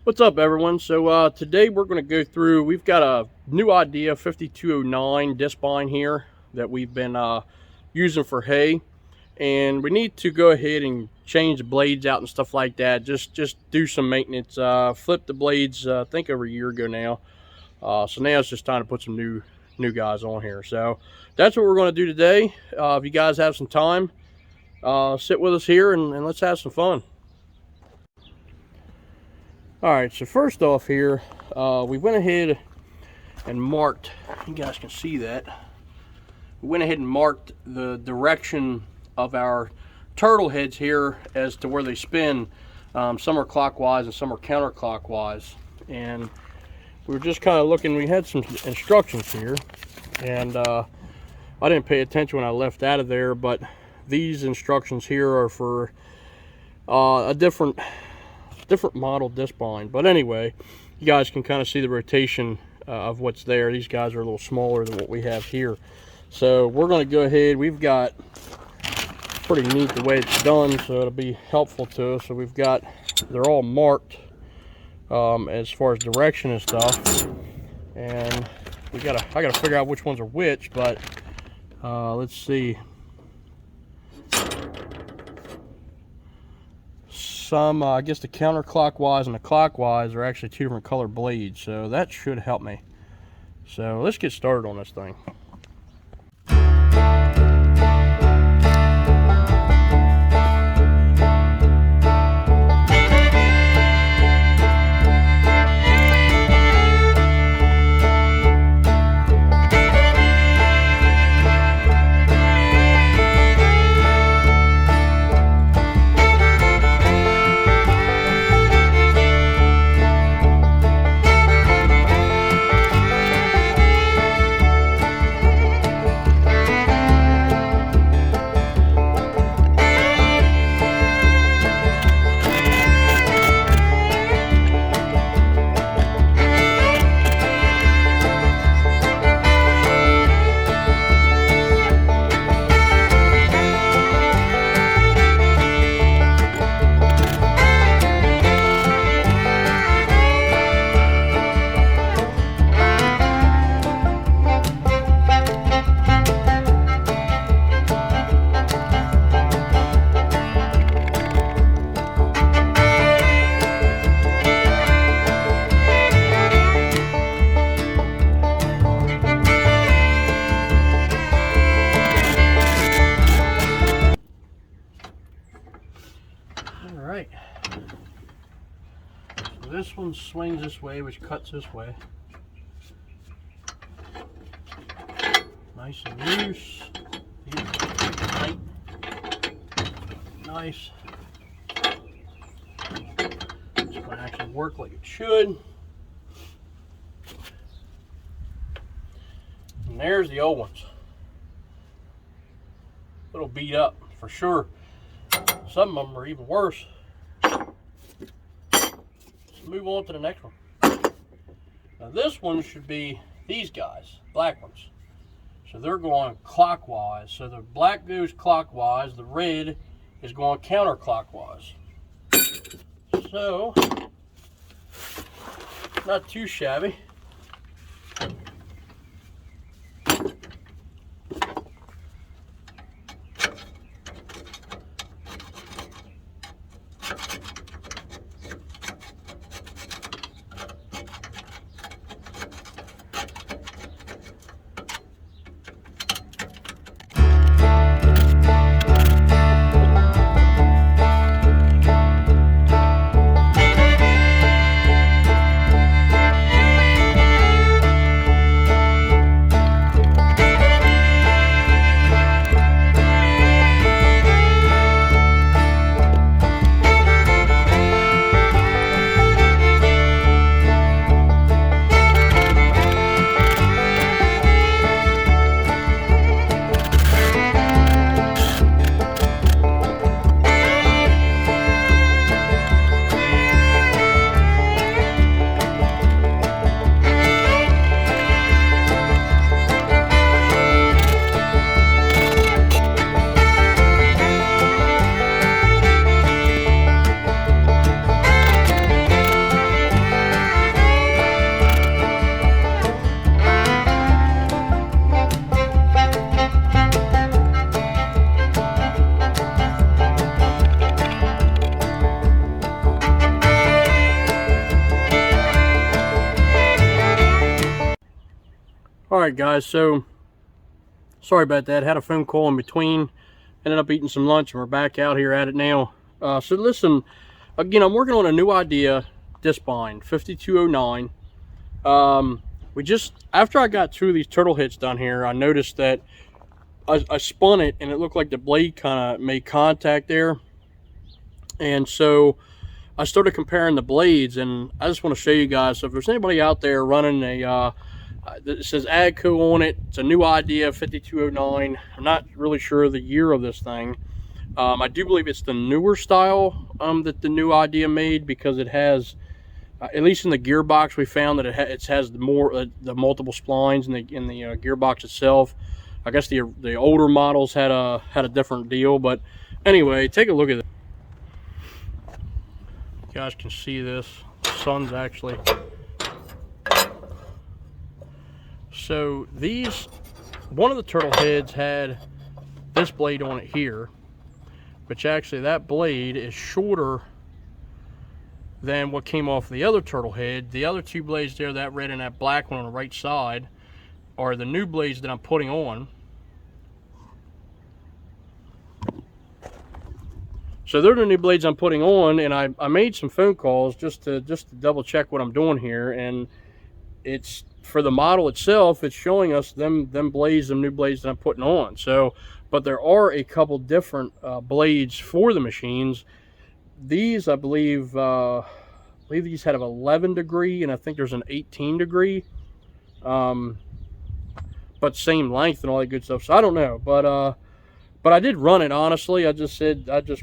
What's up, everyone? So today we're going to go through. We've got a new idea, 5209 discbine here that we've been using for hay, and we need to go ahead and change the blades out and stuff like that. Just do some maintenance. Flip the blades. I think over a year ago now. So now it's just time to put some new guys on here. So that's what we're going to do today. If you guys have some time, sit with us here and let's have some fun. Alright, so first off here, we went ahead and marked, you guys can see that, we went ahead and marked the direction of our turtle heads here as to where they spin. Some are clockwise and some are counterclockwise. And we were just kind of looking, we had some instructions here, and I didn't pay attention when I left out of there, but these instructions here are for a different model discbine. But anyway, you guys can kind of see the rotation of what's there. These guys are a little smaller than what we have here. So we're going to go ahead. We've got pretty neat the way it's done, so it'll be helpful to us. So we've got, they're all marked as far as direction and stuff. And I gotta figure out which ones are which, but let's see. Some, I guess the counterclockwise and the clockwise are actually two different color blades, so that should help me. So let's get started on this thing. Alright, so this one swings this way, which cuts this way. Nice and loose. Tight. Nice. It's going to actually work like it should. And there's the old ones. A little beat up for sure. Some of them are even worse. Let's move on to the next one. Now this one should be these guys, black ones. So they're going clockwise. So the black goes clockwise, the red is going counterclockwise. So, not too shabby. Alright guys, so sorry about that. Had a phone call in between. Ended up eating some lunch and we're back out here at it now. So listen, again, I'm working on a new idea, discbine 5209. We just, after I got two of these turtle hits done here, I noticed that I spun it and it looked like the blade kind of made contact there. And so I started comparing the blades, and I just want to show you guys. So if there's anybody out there running a, it says AGCO on it, it's a new idea, 5209. I'm not really sure of the year of this thing. I do believe it's the newer style that the new idea made, because it has, at least in the gearbox, we found that it has the multiple splines in the gearbox itself. I guess the older models had a different deal, but anyway, take a look at it. You guys can see this. The sun's actually. So these, one of the turtle heads had this blade on it here, which actually that blade is shorter than what came off the other turtle head. The other two blades there, that red and that black one on the right side, are the new blades that I'm putting on. So they're the new blades I'm putting on, and I made some phone calls just to double check what I'm doing here, and it's, for the model itself, it's showing us them blades, them new blades that I'm putting on. So, but there are a couple different blades for the machines. These, I believe these had an 11 degree, and I think there's an 18 degree, but same length and all that good stuff. So I don't know, but I did run it, honestly. I just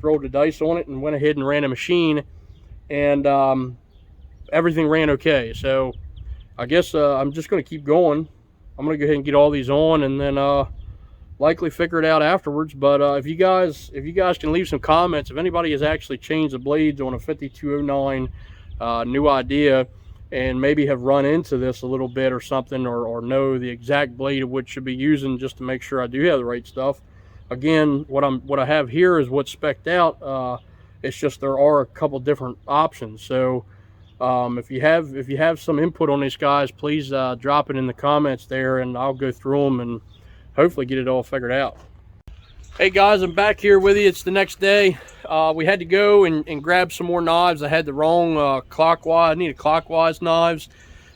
rolled the dice on it and went ahead and ran a machine, and everything ran okay. So I guess I'm just going to keep going. I'm going to go ahead and get all these on, and then likely figure it out afterwards. But if you guys can leave some comments, if anybody has actually changed the blades on a 5209 new idea, and maybe have run into this a little bit or something, or know the exact blade of which should be using, just to make sure I do have the right stuff. Again, what I have here is what's spec'd out. It's just there are a couple different options. So if you have some input on these guys, please drop it in the comments there, and I'll go through them and hopefully get it all figured out. Hey guys, I'm back here with you. It's the next day. We had to go and grab some more knives. I had the wrong clockwise. I needed clockwise knives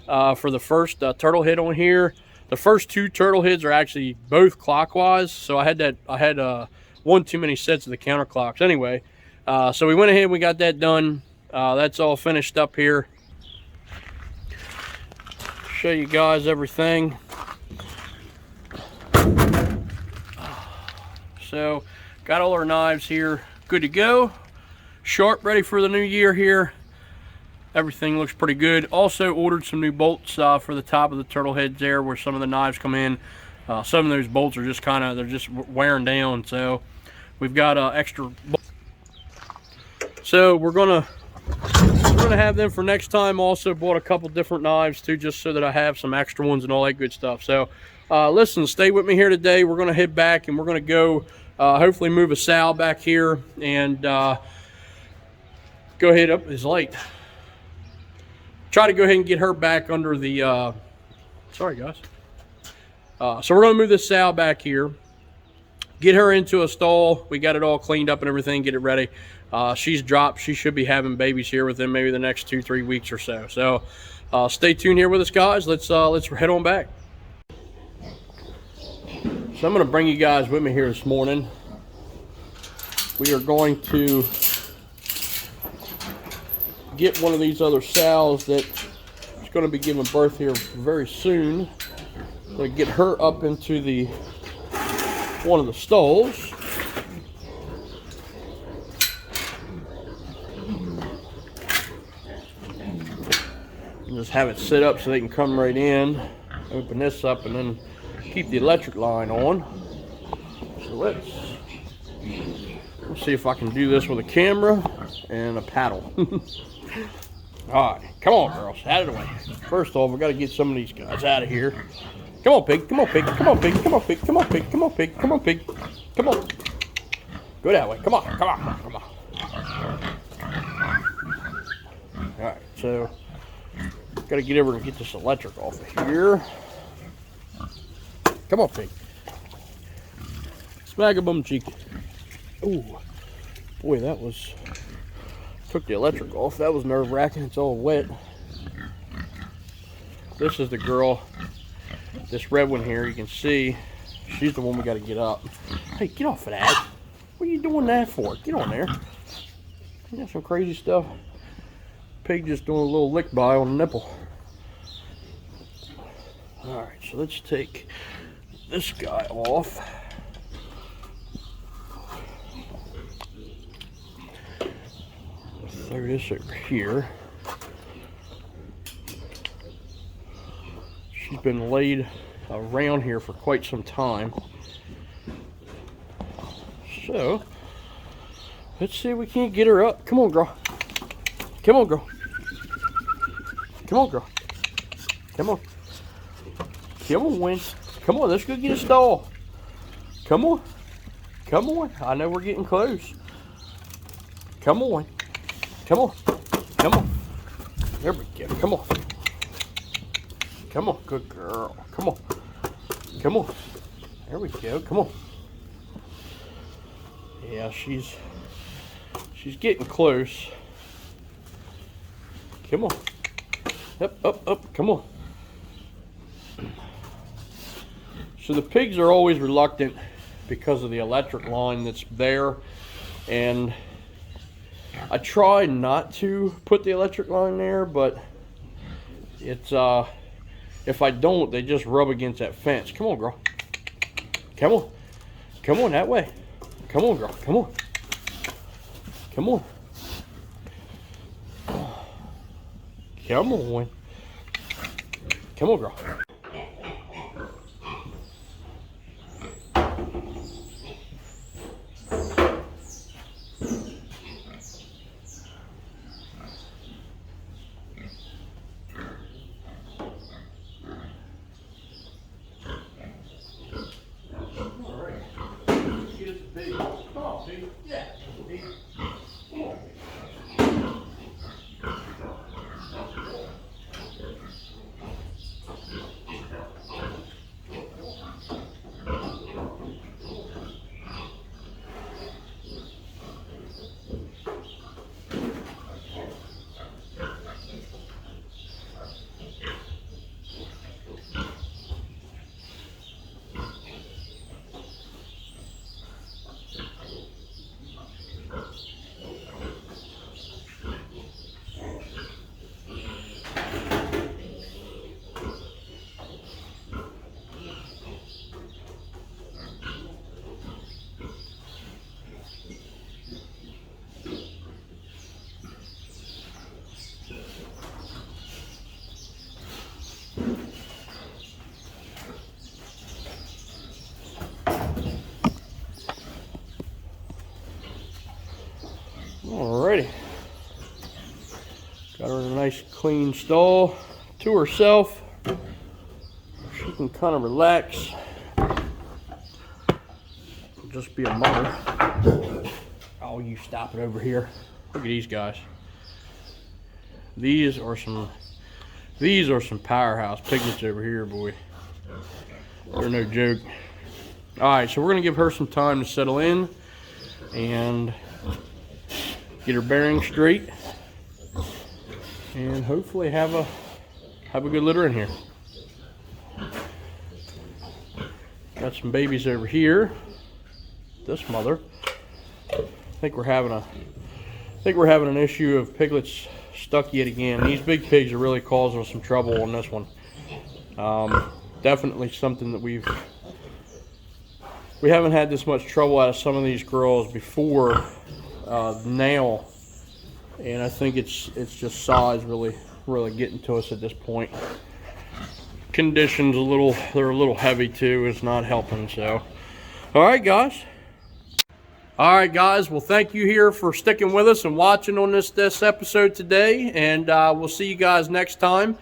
for the first turtle head on here. The first two turtle heads are actually both clockwise, so I had one too many sets of the counterclocks. Anyway, so we went ahead and we got that done. That's all finished up here. Show you guys everything. So got all our knives here good to go, sharp, ready for the new year here. Everything looks pretty good. Also ordered some new bolts for the top of the turtle heads there, where some of the knives come in. Some of those bolts are just they're just wearing down, so we've got extra bolts. So we're gonna have them for next time. Also bought a couple different knives too, just so that I have some extra ones and all that good stuff. So listen, stay with me here today. We're gonna head back and we're gonna go hopefully move a sow back here, and go ahead up his light. Try to go ahead and get her back under the sorry guys. So we're gonna move this sow back here, get her into a stall. We got it all cleaned up and everything, get it ready. She's dropped. She should be having babies here within maybe the next 2-3 weeks or so. So stay tuned here with us, guys. Let's head on back. So I'm going to bring you guys with me here this morning. We are going to get one of these other sows that is going to be giving birth here very soon. I'm going to get her up into one of the stalls. And just have it set up so they can come right in. Open this up and then keep the electric line on. So let's see if I can do this with a camera and a paddle. All right, come on, girls, out of the way. First off, we got to get some of these guys out of here. Come on, pig. Come on, pig. Come on, pig. Come on, pig. Come on, pig. Come on, pig. Come on, pig. Come on. Go that way. Come on. Come on. Come on. All right, so got to get over and get this electric off of here. Come on, pig. Smack a bum cheek. Ooh, boy, that was, took the electric off. That was nerve-wracking. It's all wet. This is the girl. This red one here, you can see, she's the one we got to get up. Hey, get off of that. What are you doing that for? Get on there. You got some crazy stuff. Pig just doing a little lick by on the nipple. Alright, so let's take this guy off. Throw this over here. She's been laid around here for quite some time. So, let's see if we can't get her up. Come on, girl. Come on, girl. Come on, girl. Come on. Come on, Win. Come on, let's go get a stall. Come on. Come on. I know we're getting close. Come on. Come on. Come on. There we go. Come on. Come on. Good girl. Come on. Come on. There we go. Come on. Yeah, she's getting close. Come on. Up, up, up. Come on. So the pigs are always reluctant because of the electric line that's there, and I try not to put the electric line there, but it's if I don't, they just rub against that fence. Come on, girl. Come on. Come on that way. Come on, girl. Come on. Come on. Come on. Come on, girl. Alrighty, got her in a nice clean stall to herself. She can kind of relax, just be a mother. Oh, you stop it over here. Look at these guys. These are some powerhouse piglets over here, boy. They're no joke. Alright, so we're gonna give her some time to settle in and get her bearings straight, and hopefully have a good litter in here. Got some babies over here. This mother. I think we're having an issue of piglets stuck yet again. These big pigs are really causing us some trouble on this one. Definitely something that we haven't had this much trouble out of some of these girls before now, and I think it's just size really getting to us at this point. Conditions they're a little heavy too. It's not helping. So all right guys, well, thank you here for sticking with us and watching on this episode today, and we'll see you guys next time.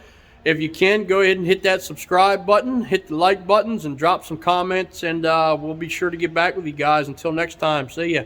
If you can, go ahead and hit that subscribe button, hit the like buttons, and drop some comments, and we'll be sure to get back with you guys. Until next time, see ya.